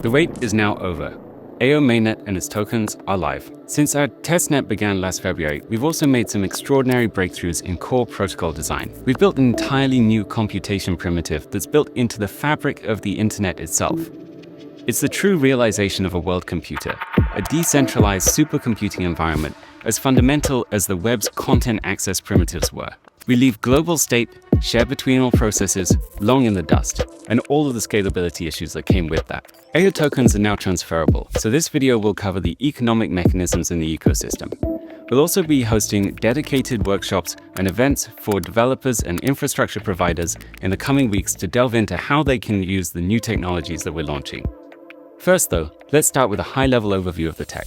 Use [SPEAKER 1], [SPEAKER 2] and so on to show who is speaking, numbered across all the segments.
[SPEAKER 1] The wait is now over. AO mainnet and its tokens are live. Since our testnet began last February, we've also made some extraordinary breakthroughs in core protocol design. We've built an entirely new computation primitive that's built into the fabric of the internet itself. It's the true realization of a world computer, a decentralized supercomputing environment as fundamental as the web's content access primitives were. We leave global state, shared between all processes, long in the dust, and all of the scalability issues that came with that. AO tokens are now transferable, so this video will cover the economic mechanisms in the ecosystem. We'll also be hosting dedicated workshops and events for developers and infrastructure providers in the coming weeks to delve into how they can use the new technologies that we're launching. First though, let's start with a high-level overview of the tech.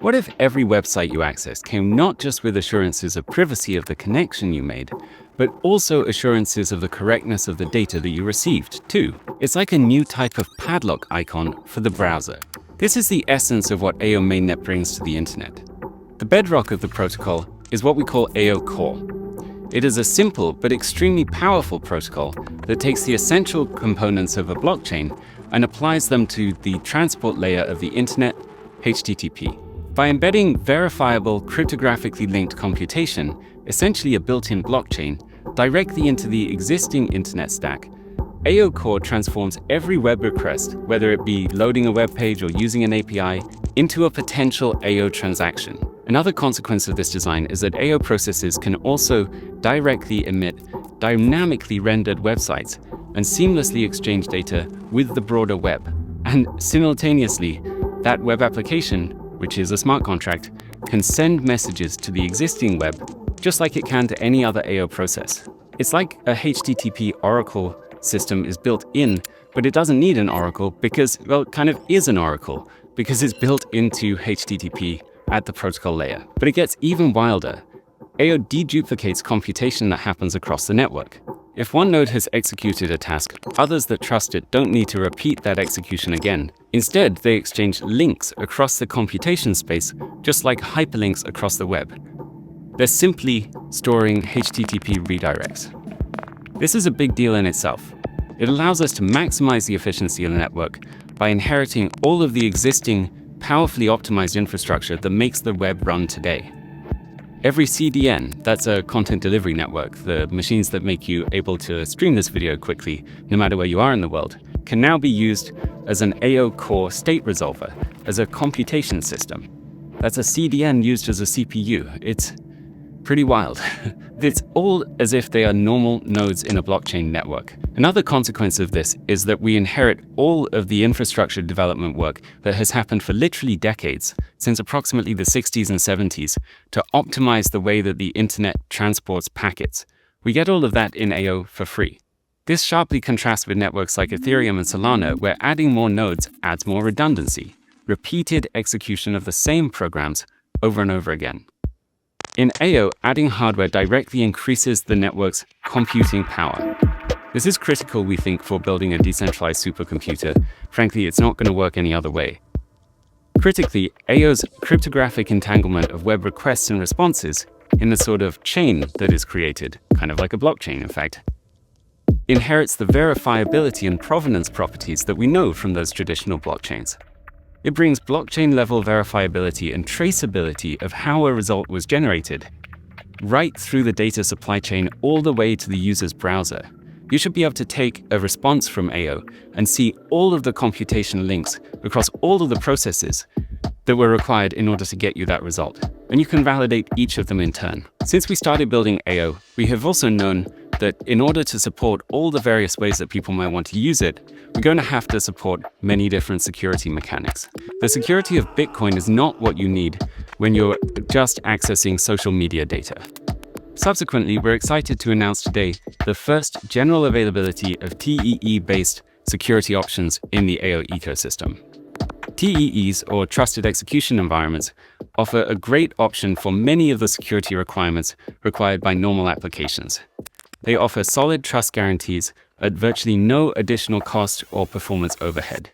[SPEAKER 1] What if every website you accessed came not just with assurances of privacy of the connection you made, but also assurances of the correctness of the data that you received, too? It's like a new type of padlock icon for the browser. This is the essence of what AO mainnet brings to the internet. The bedrock of the protocol is what we call AO core. It is a simple but extremely powerful protocol that takes the essential components of a blockchain and applies them to the transport layer of the internet, HTTP. By embedding verifiable cryptographically linked computation, essentially a built-in blockchain, directly into the existing internet stack, AO Core transforms every web request, whether it be loading a web page or using an API, into a potential AO transaction. Another consequence of this design is that AO processes can also directly emit dynamically rendered websites and seamlessly exchange data with the broader web. And simultaneously, that web application, which is a smart contract, can send messages to the existing web just like it can to any other AO process. It's like a HTTP oracle system is built in, but it doesn't need an oracle because, well, it kind of is an oracle because it's built into HTTP at the protocol layer. But it gets even wilder. AO deduplicates computation that happens across the network. If one node has executed a task, others that trust it don't need to repeat that execution again. Instead, they exchange links across the computation space, just like hyperlinks across the web. They're simply storing HTTP redirects. This is a big deal in itself. It allows us to maximize the efficiency of the network by inheriting all of the existing, powerfully optimized infrastructure that makes the web run today. Every CDN, that's a content delivery network, the machines that make you able to stream this video quickly, no matter where you are in the world, can now be used as an AO core state resolver, as a computation system. That's a CDN used as a CPU. It's pretty wild. It's all as if they are normal nodes in a blockchain network. Another consequence of this is that we inherit all of the infrastructure development work that has happened for literally decades, since approximately the 60s and 70s, to optimize the way that the internet transports packets. We get all of that in AO for free. This sharply contrasts with networks like Ethereum and Solana, where adding more nodes adds more redundancy, repeated execution of the same programs over and over again. In AO, adding hardware directly increases the network's computing power. This is critical, we think, for building a decentralized supercomputer. Frankly, it's not going to work any other way. Critically, AO's cryptographic entanglement of web requests and responses in the sort of chain that is created, kind of like a blockchain, in fact, inherits the verifiability and provenance properties that we know from those traditional blockchains. It brings blockchain-level verifiability and traceability of how a result was generated, right through the data supply chain all the way to the user's browser. You should be able to take a response from AO and see all of the computation links across all of the processes that were required in order to get you that result. And you can validate each of them in turn. Since we started building AO, we have also known that in order to support all the various ways that people might want to use it, we're going to have to support many different security mechanics. The security of Bitcoin is not what you need when you're just accessing social media data. Subsequently, we're excited to announce today the first general availability of TEE-based security options in the AO ecosystem. TEEs, or Trusted Execution Environments, offer a great option for many of the security requirements required by normal applications. They offer solid trust guarantees at virtually no additional cost or performance overhead.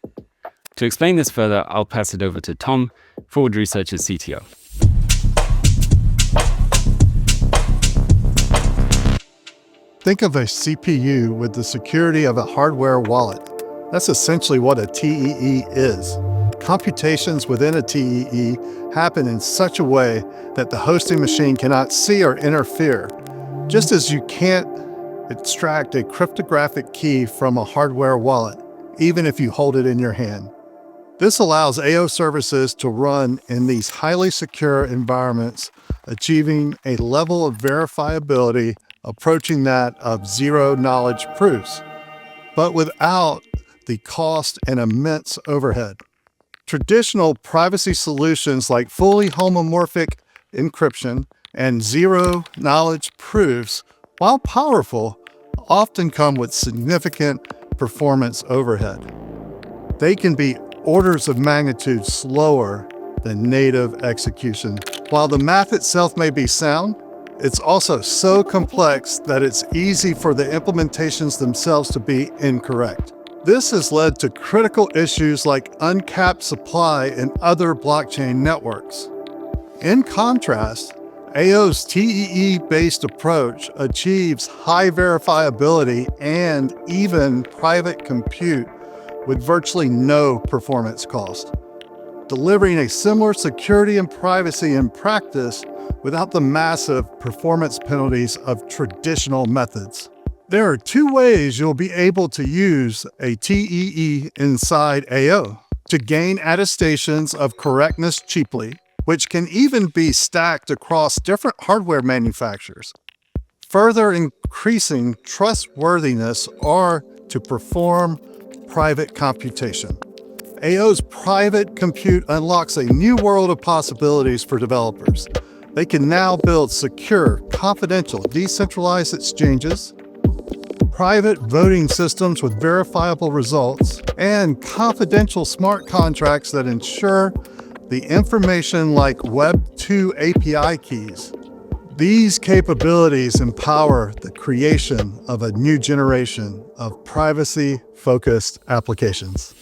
[SPEAKER 1] To explain this further, I'll pass it over to Tom, Forward Research's CTO.
[SPEAKER 2] Think of a CPU with the security of a hardware wallet. That's essentially what a TEE is. Computations within a TEE happen in such a way that the hosting machine cannot see or interfere, just as you can't extract a cryptographic key from a hardware wallet, even if you hold it in your hand. This allows AO services to run in these highly secure environments, achieving a level of verifiability approaching that of zero-knowledge proofs, but without the cost and immense overhead. Traditional privacy solutions like fully homomorphic encryption and zero-knowledge proofs, while powerful, often come with significant performance overhead. They can be orders of magnitude slower than native execution. While the math itself may be sound, it's also so complex that it's easy for the implementations themselves to be incorrect. This has led to critical issues like uncapped supply in other blockchain networks. In contrast, AO's TEE-based approach achieves high verifiability and even private compute with virtually no performance cost, delivering a similar security and privacy in practice without the massive performance penalties of traditional methods. There are two ways you'll be able to use a TEE inside AO to gain attestations of correctness cheaply, which can even be stacked across different hardware manufacturers, further increasing trustworthiness, or to perform private computation. AO's private compute unlocks a new world of possibilities for developers. They can now build secure, confidential, decentralized exchanges, private voting systems with verifiable results, and confidential smart contracts that ensure the information like Web 2 API keys. These capabilities empower the creation of a new generation of privacy-focused applications.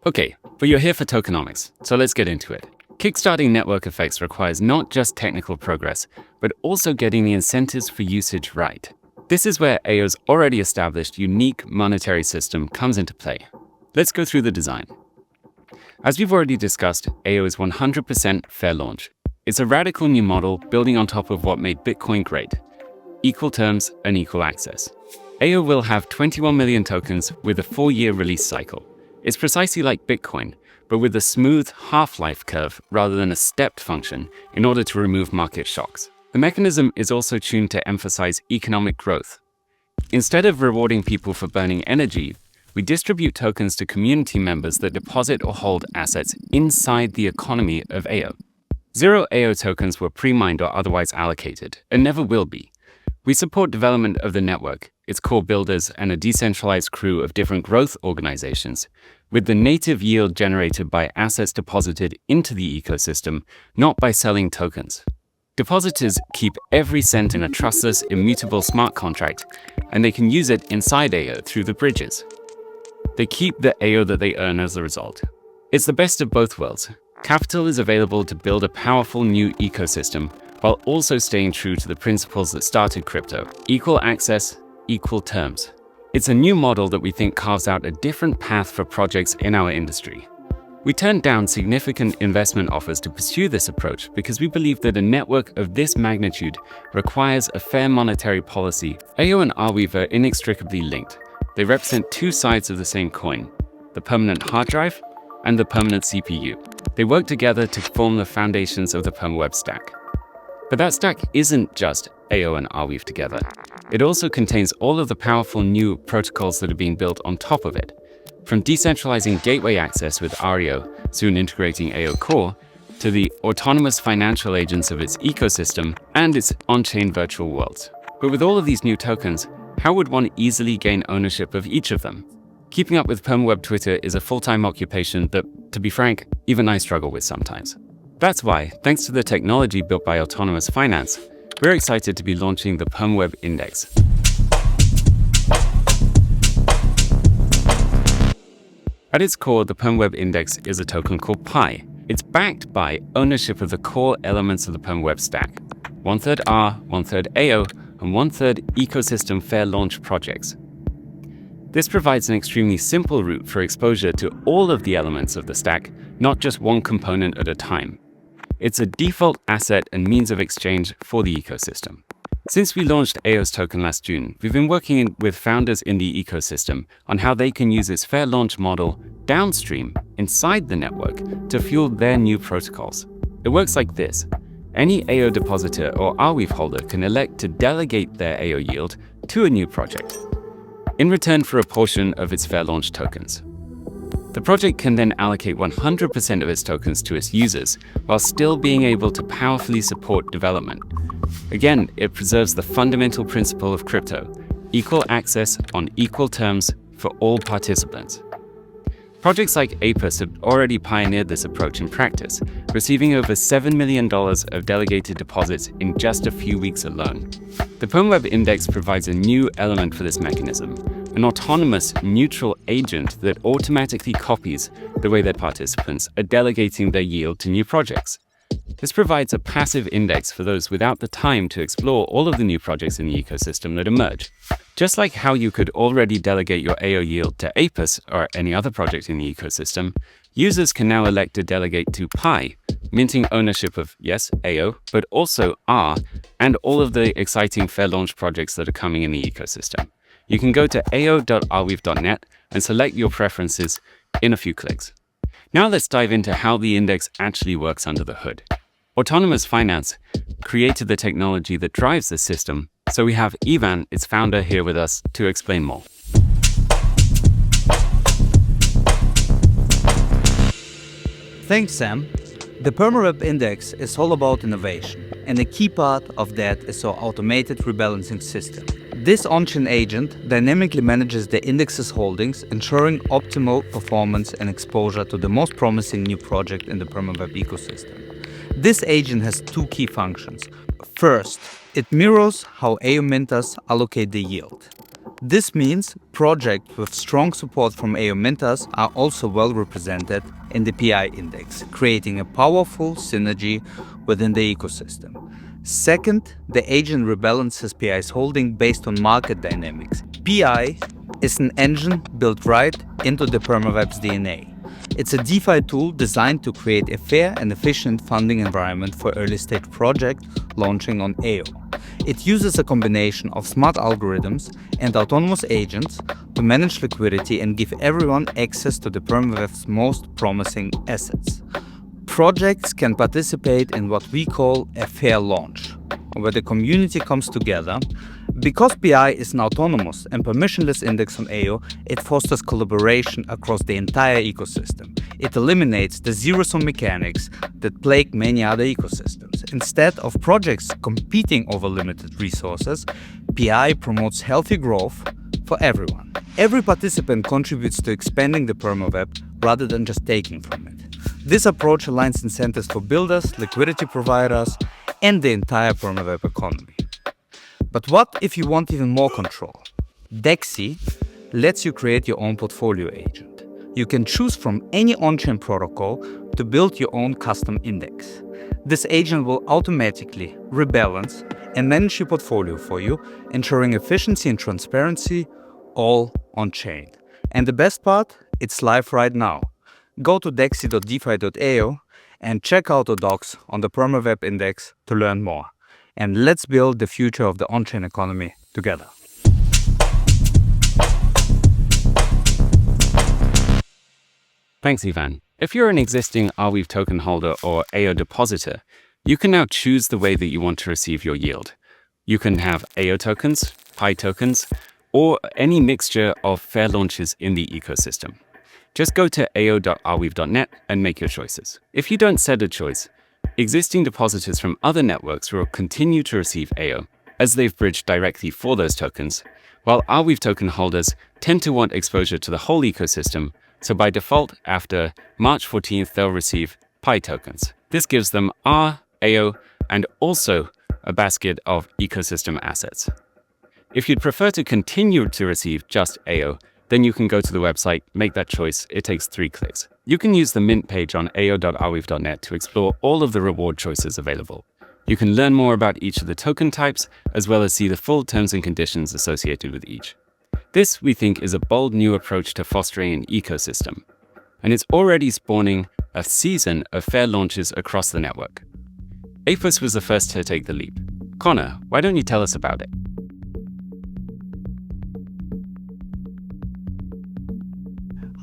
[SPEAKER 1] Okay, but you're here for tokenomics, so let's get into it. Kickstarting network effects requires not just technical progress, but also getting the incentives for usage right. This is where AO's already established unique monetary system comes into play. Let's go through the design. As we've already discussed, AO is 100% fair launch. It's a radical new model building on top of what made Bitcoin great: equal terms and equal access. AO will have 21 million tokens with a 4-year release cycle. It's precisely like Bitcoin, but with a smooth half-life curve rather than a stepped function in order to remove market shocks. The mechanism is also tuned to emphasize economic growth. Instead of rewarding people for burning energy, we distribute tokens to community members that deposit or hold assets inside the economy of AO. 0 AO tokens were pre-mined or otherwise allocated, and never will be. We support development of the network, its core builders, and a decentralized crew of different growth organizations, with the native yield generated by assets deposited into the ecosystem, not by selling tokens. Depositors keep every cent in a trustless, immutable smart contract, and they can use it inside AO through the bridges. They keep the AO that they earn as a result. It's the best of both worlds. Capital is available to build a powerful new ecosystem, while also staying true to the principles that started crypto: equal access, equal terms. It's a new model that we think carves out a different path for projects in our industry. We turned down significant investment offers to pursue this approach because we believe that a network of this magnitude requires a fair monetary policy. AO and Arweave are inextricably linked. They represent two sides of the same coin: the permanent hard drive and the permanent CPU. They work together to form the foundations of the PermaWeb stack. But that stack isn't just AO and Arweave together. It also contains all of the powerful new protocols that are being built on top of it. From decentralizing gateway access with Ario, soon integrating AO Core, to the autonomous financial agents of its ecosystem and its on-chain virtual worlds. But with all of these new tokens, how would one easily gain ownership of each of them? Keeping up with PermaWeb Twitter is a full-time occupation that, to be frank, even I struggle with sometimes. That's why, thanks to the technology built by Autonomous Finance, we're excited to be launching the PermaWeb Index. At its core, the PermaWeb Index is a token called Pi, It's backed by ownership of the core elements of the PermaWeb stack, 1/3 R, 1/3 AO, and 1/3 ecosystem fair launch projects. This provides an extremely simple route for exposure to all of the elements of the stack, not just one component at a time. It's a default asset and means of exchange for the ecosystem. Since we launched AO's token last June, we've been working with founders in the ecosystem on how they can use its fair launch model downstream inside the network to fuel their new protocols. It works like this. Any AO depositor or Arweave holder can elect to delegate their AO yield to a new project in return for a portion of its fair launch tokens. The project can then allocate 100% of its tokens to its users while still being able to powerfully support development. Again, it preserves the fundamental principle of crypto, equal access on equal terms for all participants. Projects like APIS have already pioneered this approach in practice, receiving over $7 million of delegated deposits in just a few weeks alone. The PermaWeb Index provides a new element for this mechanism, an autonomous, neutral agent that automatically copies the way that participants are delegating their yield to new projects. This provides a passive index for those without the time to explore all of the new projects in the ecosystem that emerge. Just like how you could already delegate your AO yield to APIS or any other project in the ecosystem, users can now elect to delegate to Pi, minting ownership of, yes, AO, but also R and all of the exciting fair launch projects that are coming in the ecosystem. You can go to ao.arweave.net and select your preferences in a few clicks. Now let's dive into how the index actually works under the hood. Autonomous Finance created the technology that drives this system, so we have Ivan, its founder, here with us to explain more.
[SPEAKER 3] Thanks, Sam. The PermaWeb Index is all about innovation, and a key part of that is our automated rebalancing system. This on-chain agent dynamically manages the index's holdings, ensuring optimal performance and exposure to the most promising new project in the PermaWeb ecosystem. This agent has two key functions. First, it mirrors how AO minters allocate the yield. This means projects with strong support from AO minters are also well represented in the PI index, creating a powerful synergy within the ecosystem. Second, the agent rebalances PI's holding based on market dynamics. PI is an engine built right into the PermaWeb's DNA. It's a DeFi tool designed to create a fair and efficient funding environment for early-stage projects launching on AO. It uses a combination of smart algorithms and autonomous agents to manage liquidity and give everyone access to the PermaWeb's most promising assets. Projects can participate in what we call a fair launch, where the community comes together. Because PI is an autonomous and permissionless index on AO, it fosters collaboration across the entire ecosystem. It eliminates the zero-sum mechanics that plague many other ecosystems. Instead of projects competing over limited resources, PI promotes healthy growth for everyone. Every participant contributes to expanding the PermaWeb rather than just taking from it. This approach aligns incentives for builders, liquidity providers, and the entire PermaWeb economy. But what if you want even more control? DEXI lets you create your own portfolio agent. You can choose from any on-chain protocol to build your own custom index. This agent will automatically rebalance and manage your portfolio for you, ensuring efficiency and transparency all on-chain. And the best part, it's live right now. Go to dexi.defi.ao and check out the docs on the PermaWeb Index to learn more. And let's build the future of the on-chain economy together.
[SPEAKER 1] Thanks, Ivan. If you're an existing Arweave token holder or AO depositor, you can now choose the way that you want to receive your yield. You can have AO tokens, Pi tokens, or any mixture of fair launches in the ecosystem. Just go to ao.arweave.net and make your choices. If you don't set a choice, existing depositors from other networks will continue to receive AO, as they've bridged directly for those tokens, while Arweave token holders tend to want exposure to the whole ecosystem, so by default, after March 14th, they'll receive Pi tokens. This gives them R, AO, and also a basket of ecosystem assets. If you'd prefer to continue to receive just AO, then you can go to the website, make that choice. It takes 3 clicks. You can use the Mint page on ao.arweave.net to explore all of the reward choices available. You can learn more about each of the token types, as well as see the full terms and conditions associated with each. This, we think, is a bold new approach to fostering an ecosystem, and it's already spawning a season of fair launches across the network. Apus was the first to take the leap. Connor, why don't you tell us about it?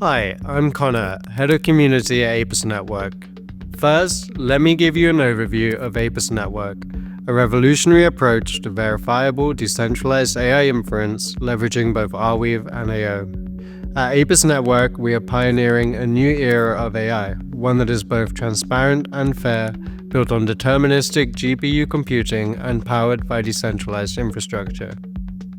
[SPEAKER 4] Hi, I'm Connor, Head of Community at Apus Network. First, let me give you an overview of Apus Network, a revolutionary approach to verifiable decentralized AI inference leveraging both Arweave and AO. At Apus Network, we are pioneering a new era of AI, one that is both transparent and fair, built on deterministic GPU computing and powered by decentralized infrastructure.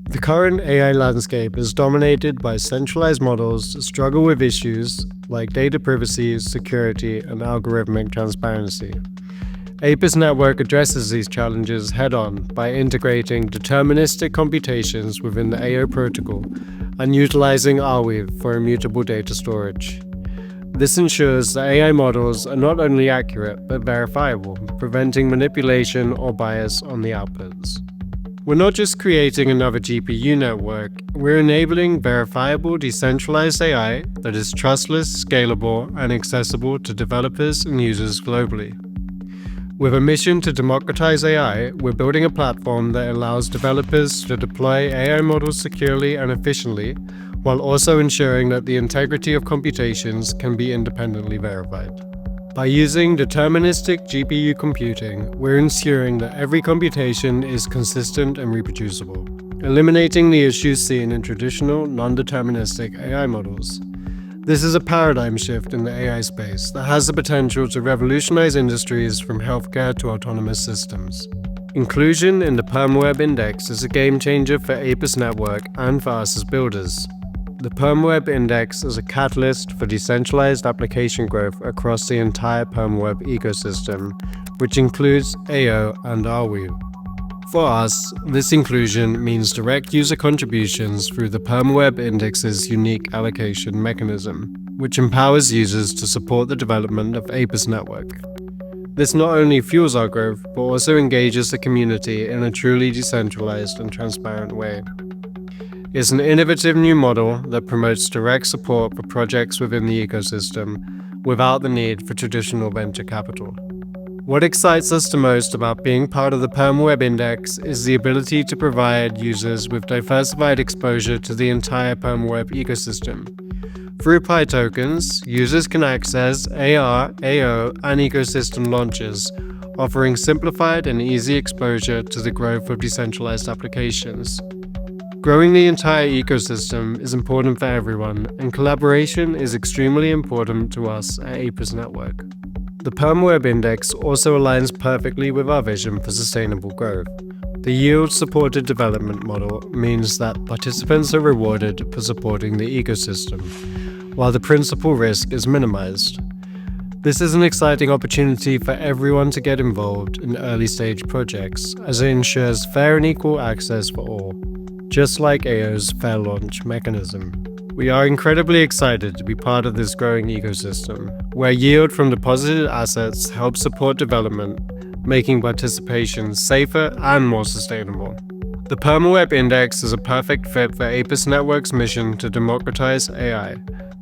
[SPEAKER 4] The current AI landscape is dominated by centralized models that struggle with issues like data privacy, security, and algorithmic transparency. Apus Network addresses these challenges head-on by integrating deterministic computations within the AO protocol and utilizing Arweave for immutable data storage. This ensures that AI models are not only accurate but verifiable, preventing manipulation or bias on the outputs. We're not just creating another GPU network, we're enabling verifiable decentralized AI that is trustless, scalable, and accessible to developers and users globally. With a mission to democratize AI, we're building a platform that allows developers to deploy AI models securely and efficiently, while also ensuring that the integrity of computations can be independently verified. By using deterministic GPU computing, we're ensuring that every computation is consistent and reproducible, eliminating the issues seen in traditional, non-deterministic AI models. This is a paradigm shift in the AI space that has the potential to revolutionize industries from healthcare to autonomous systems. Inclusion in the PermWeb Index is a game changer for Apus Network and for us as builders. The PermWeb Index is a catalyst for decentralized application growth across the entire PermWeb ecosystem, which includes AO and Arweave. For us, this inclusion means direct user contributions through the PermWeb Index's unique allocation mechanism, which empowers users to support the development of Apus Network. This not only fuels our growth, but also engages the community in a truly decentralized and transparent way. It's an innovative new model that promotes direct support for projects within the ecosystem without the need for traditional venture capital. What excites us the most about being part of the PermWeb Index is the ability to provide users with diversified exposure to the entire PermWeb ecosystem. Through Pi tokens, users can access AR, AO, and ecosystem launches, offering simplified and easy exposure to the growth of decentralized applications. Growing the entire ecosystem is important for everyone, and collaboration is extremely important to us at Apus Network. The PermWeb Index also aligns perfectly with our vision for sustainable growth. The yield-supported development model means that participants are rewarded for supporting the ecosystem, while the principal risk is minimized. This is an exciting opportunity for everyone to get involved in early-stage projects, as it ensures fair and equal access for all, just like AO's fair launch mechanism. We are incredibly excited to be part of this growing ecosystem, where yield from deposited assets helps support development, making participation safer and more sustainable. The PermWeb Index is a perfect fit for Apus Network's mission to democratize AI,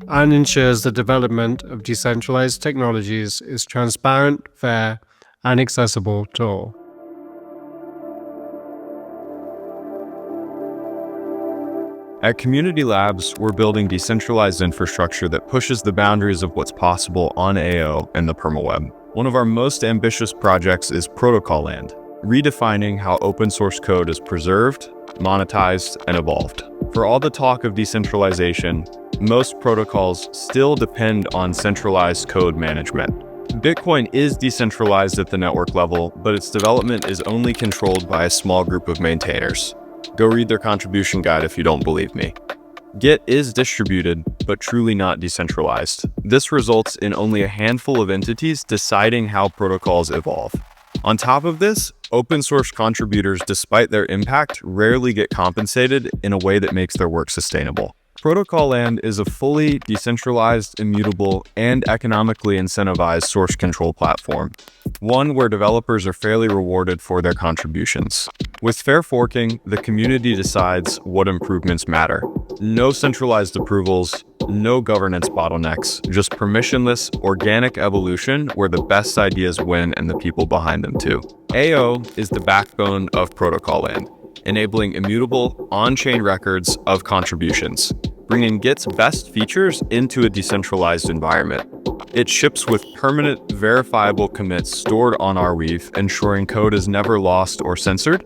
[SPEAKER 4] and ensures the development of decentralized technologies is transparent, fair, and accessible to all.
[SPEAKER 5] At Community Labs, we're building decentralized infrastructure that pushes the boundaries of what's possible on AO and the permaweb. One of our most ambitious projects is Protocol Land, redefining how open source code is preserved, monetized, and evolved. For all the talk of decentralization, most protocols still depend on centralized code management. Bitcoin is decentralized at the network level, but its development is only controlled by a small group of maintainers. Go read their contribution guide if you don't believe me. Git is distributed, but truly not decentralized. This results in only a handful of entities deciding how protocols evolve. On top of this, open source contributors, despite their impact, rarely get compensated in a way that makes their work sustainable. Protocol Land is a fully decentralized, immutable, and economically incentivized source control platform, one where developers are fairly rewarded for their contributions. With fair forking, the community decides what improvements matter. No centralized approvals, no governance bottlenecks, just permissionless, organic evolution where the best ideas win and the people behind them too. AO is the backbone of Protocol Land, enabling immutable, on-chain records of contributions, bringing Git's best features into a decentralized environment. It ships with permanent, verifiable commits stored on Arweave, ensuring code is never lost or censored,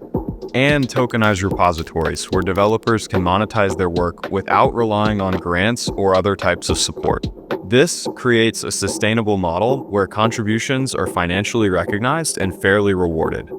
[SPEAKER 5] and tokenized repositories where developers can monetize their work without relying on grants or other types of support. This creates a sustainable model where contributions are financially recognized and fairly rewarded.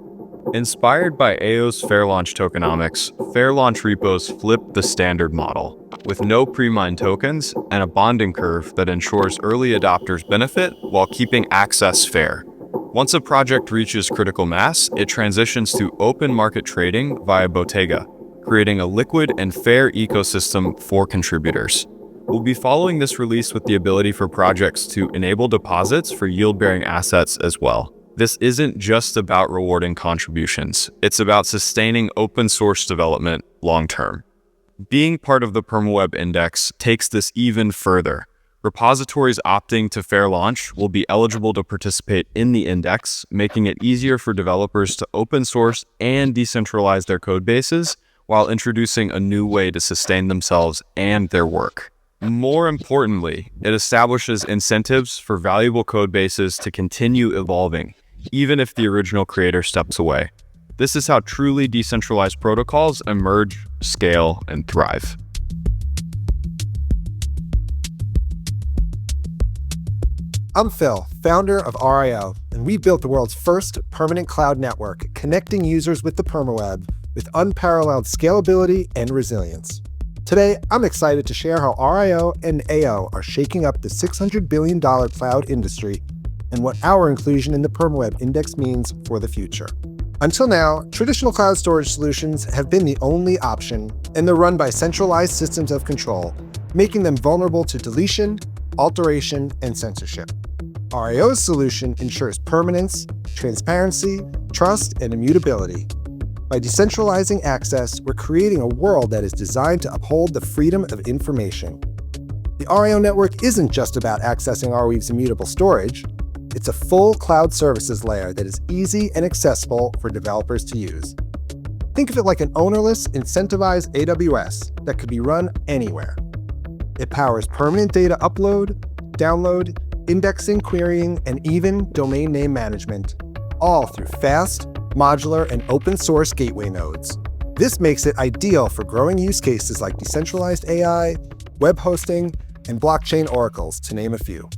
[SPEAKER 5] Inspired by AO's Fair Launch tokenomics, Fair Launch repos flip the standard model, with no pre-mined tokens and a bonding curve that ensures early adopters benefit while keeping access fair. Once a project reaches critical mass, it transitions to open market trading via Bottega, creating a liquid and fair ecosystem for contributors. We'll be following this release with the ability for projects to enable deposits for yield-bearing assets as well. This isn't just about rewarding contributions, it's about sustaining open source development long-term. Being part of the PermaWeb Index takes this even further. Repositories opting to Fair Launch will be eligible to participate in the index, making it easier for developers to open source and decentralize their code bases while introducing a new way to sustain themselves and their work. More importantly, it establishes incentives for valuable code bases to continue evolving, even if the original creator steps away. This is how truly decentralized protocols emerge, scale, and thrive.
[SPEAKER 6] I'm Phil, founder of RIO, and we built the world's first permanent cloud network, connecting users with the permaweb with unparalleled scalability and resilience. Today, I'm excited to share how RIO and AO are shaking up the $600 billion cloud industry and what our inclusion in the PermaWeb Index means for the future. Until now, traditional cloud storage solutions have been the only option, and they're run by centralized systems of control, making them vulnerable to deletion, alteration, and censorship. RIO's solution ensures permanence, transparency, trust, and immutability. By decentralizing access, we're creating a world that is designed to uphold the freedom of information. The RIO network isn't just about accessing Arweave's immutable storage. It's a full cloud services layer that is easy and accessible for developers to use. Think of it like an ownerless, incentivized AWS that could be run anywhere. It powers permanent data upload, download, indexing, querying, and even domain name management, all through fast, modular, and open source gateway nodes. This makes it ideal for growing use cases like decentralized AI, web hosting, and blockchain oracles, to name a few.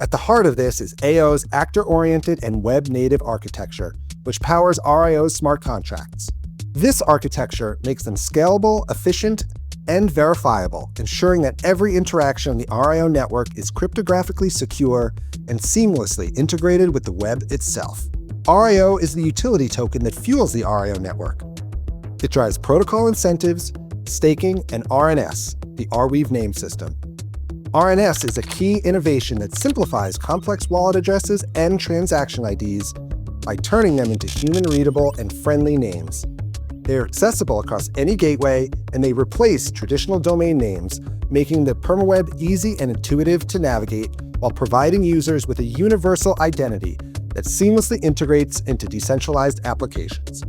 [SPEAKER 6] At the heart of this is AO's actor-oriented and web-native architecture, which powers RIO's smart contracts. This architecture makes them scalable, efficient, and verifiable, ensuring that every interaction on the RIO network is cryptographically secure and seamlessly integrated with the web itself. RIO is the utility token that fuels the RIO network. It drives protocol incentives, staking, and RNS, the Arweave name system. RNS is a key innovation that simplifies complex wallet addresses and transaction IDs by turning them into human-readable and friendly names. They are accessible across any gateway, and they replace traditional domain names, making the permaweb easy and intuitive to navigate while providing users with a universal identity that seamlessly integrates into decentralized applications.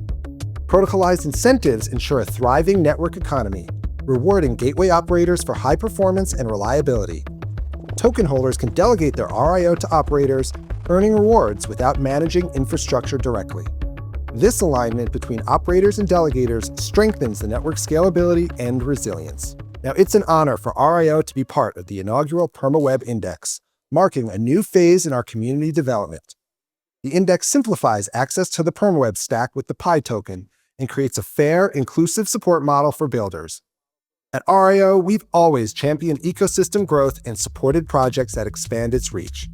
[SPEAKER 6] Protocolized incentives ensure a thriving network economy, rewarding gateway operators for high performance and reliability. Token holders can delegate their RIO to operators, earning rewards without managing infrastructure directly. This alignment between operators and delegators strengthens the network scalability and resilience. Now, it's an honor for RIO to be part of the inaugural PermaWeb Index, marking a new phase in our community development. The index simplifies access to the PermaWeb stack with the Pi token and creates a fair, inclusive support model for builders. At RIO, we've always championed ecosystem growth and supported projects that expand its reach.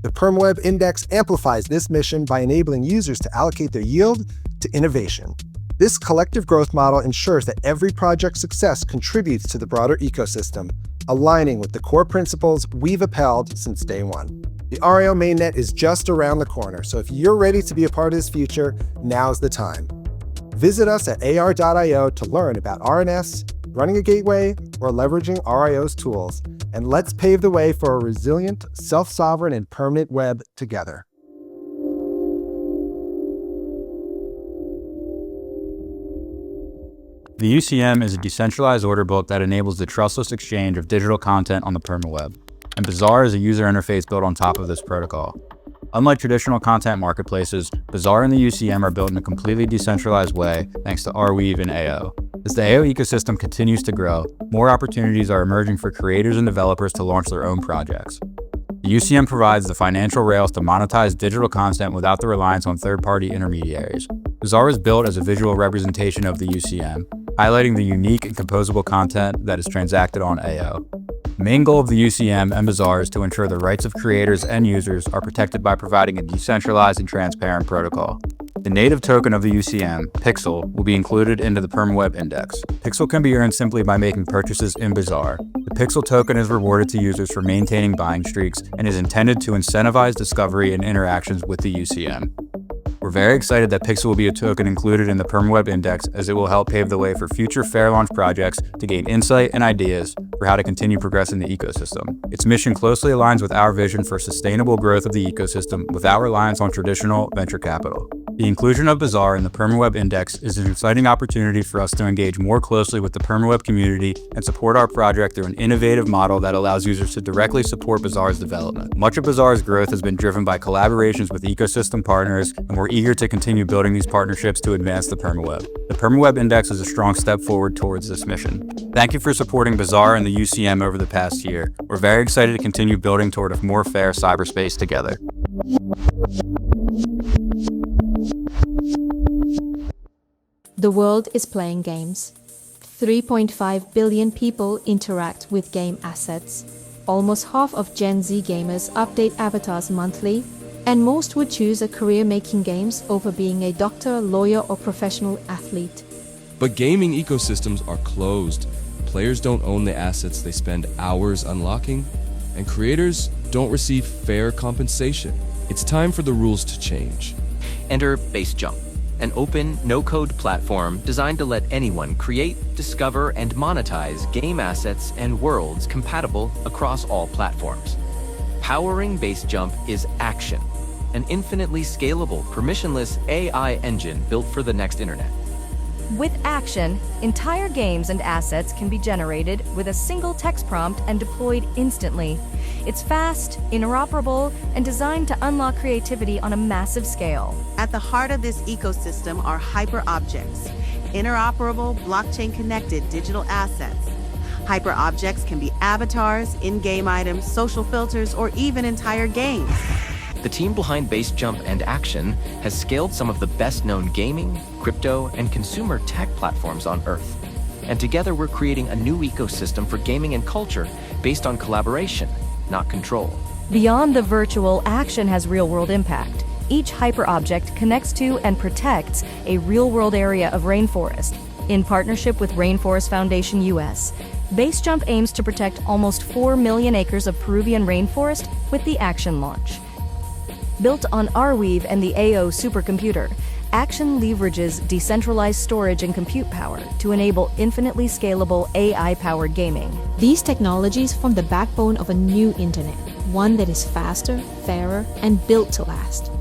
[SPEAKER 6] The PermaWeb Index amplifies this mission by enabling users to allocate their yield to innovation. This collective growth model ensures that every project's success contributes to the broader ecosystem, aligning with the core principles we've upheld since day one. The RIO mainnet is just around the corner, so if you're ready to be a part of this future, now's the time. Visit us at ar.io to learn about RNS, running a gateway, or leveraging RIO's tools, and let's pave the way for a resilient, self-sovereign, and permanent web together.
[SPEAKER 7] The UCM is a decentralized order book that enables the trustless exchange of digital content on the permaweb, and Bazaar is a user interface built on top of this protocol. Unlike traditional content marketplaces, Bazaar and the UCM are built in a completely decentralized way thanks to Arweave and AO. As the AO ecosystem continues to grow, more opportunities are emerging for creators and developers to launch their own projects. The UCM provides the financial rails to monetize digital content without the reliance on third-party intermediaries. Bazaar is built as a visual representation of the UCM, highlighting the unique and composable content that is transacted on AO. The main goal of the UCM and Bazaar is to ensure the rights of creators and users are protected by providing a decentralized and transparent protocol. The native token of the UCM, Pixel, will be included into the permaweb index. Pixel can be earned simply by making purchases in Bazaar. The Pixel token is rewarded to users for maintaining buying streaks and is intended to incentivize discovery and interactions with the UCM. We're very excited that Pixel will be a token included in the permaweb index, as it will help pave the way for future fair launch projects to gain insight and ideas for how to continue progressing the ecosystem. Its mission closely aligns with our vision for sustainable growth of the ecosystem without reliance on traditional venture capital. The inclusion of Bazaar in the permaweb index is an exciting opportunity for us to engage more closely with the permaweb community and support our project through an innovative model that allows users to directly support Bazaar's development. Much of Bazaar's growth has been driven by collaborations with ecosystem partners, and we're eager to continue building these partnerships to advance the permaweb. The permaweb index is a strong step forward towards this mission. Thank you for supporting Bazaar and the UCM over the past year. We're very excited to continue building toward a more fair cyberspace together.
[SPEAKER 8] The world is playing games. 3.5 billion people interact with game assets. Almost half of Gen Z gamers update avatars monthly, and most would choose a career making games over being a doctor, lawyer, or professional athlete.
[SPEAKER 9] But gaming ecosystems are closed. Players don't own the assets they spend hours unlocking, and creators don't receive fair compensation. It's time for the rules to change.
[SPEAKER 10] Enter BaseJump, an open, no-code platform designed to let anyone create, discover, and monetize game assets and worlds compatible across all platforms. Powering BaseJump is Action, an infinitely scalable, permissionless AI engine built for the next internet.
[SPEAKER 11] With Action, entire games and assets can be generated with a single text prompt and deployed instantly. It's fast, interoperable, and designed to unlock creativity on a massive scale.
[SPEAKER 12] At the heart of this ecosystem are hyperobjects, interoperable, blockchain-connected digital assets. Hyperobjects can be avatars, in-game items, social filters, or even entire games.
[SPEAKER 10] The team behind BaseJump and Action has scaled some of the best-known gaming, crypto, and consumer tech platforms on Earth. And together we're creating a new ecosystem for gaming and culture based on collaboration, not control.
[SPEAKER 11] Beyond the virtual, Action has real-world impact. Each hyperobject connects to and protects a real-world area of rainforest. In partnership with Rainforest Foundation US, BaseJump aims to protect almost 4 million acres of Peruvian rainforest with the Action launch. Built on Arweave and the AO supercomputer, Action leverages decentralized storage and compute power to enable infinitely scalable AI-powered gaming.
[SPEAKER 8] These technologies form the backbone of a new internet, one that is faster, fairer, and built to last.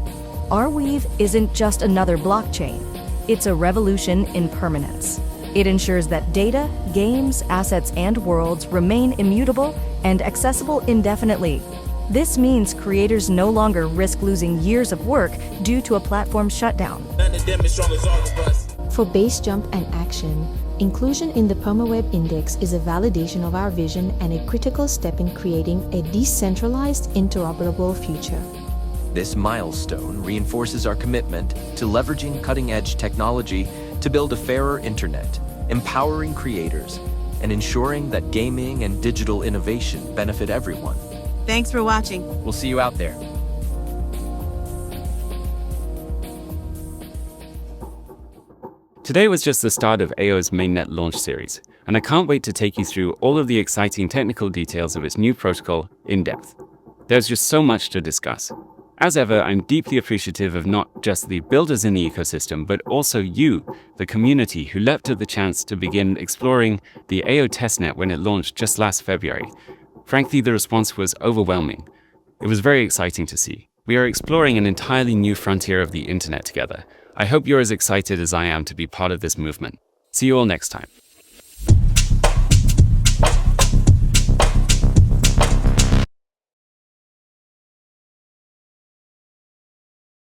[SPEAKER 11] Arweave isn't just another blockchain. It's a revolution in permanence. It ensures that data, games, assets, and worlds remain immutable and accessible indefinitely. This means creators no longer risk losing years of work due to a platform shutdown.
[SPEAKER 8] For BaseJump and Action, inclusion in the permaweb index is a validation of our vision and a critical step in creating a decentralized, interoperable future.
[SPEAKER 10] This milestone reinforces our commitment to leveraging cutting-edge technology to build a fairer internet, empowering creators, and ensuring that gaming and digital innovation benefit everyone.
[SPEAKER 12] Thanks for watching.
[SPEAKER 10] We'll see you out there.
[SPEAKER 1] Today was just the start of AO's mainnet launch series, and I can't wait to take you through all of the exciting technical details of its new protocol in depth. There's just so much to discuss. As ever, I'm deeply appreciative of not just the builders in the ecosystem, but also you, the community, who leapt at the chance to begin exploring the AO testnet when it launched just last February. Frankly, the response was overwhelming. It was very exciting to see. We are exploring an entirely new frontier of the internet together. I hope you're as excited as I am to be part of this movement. See you all next time.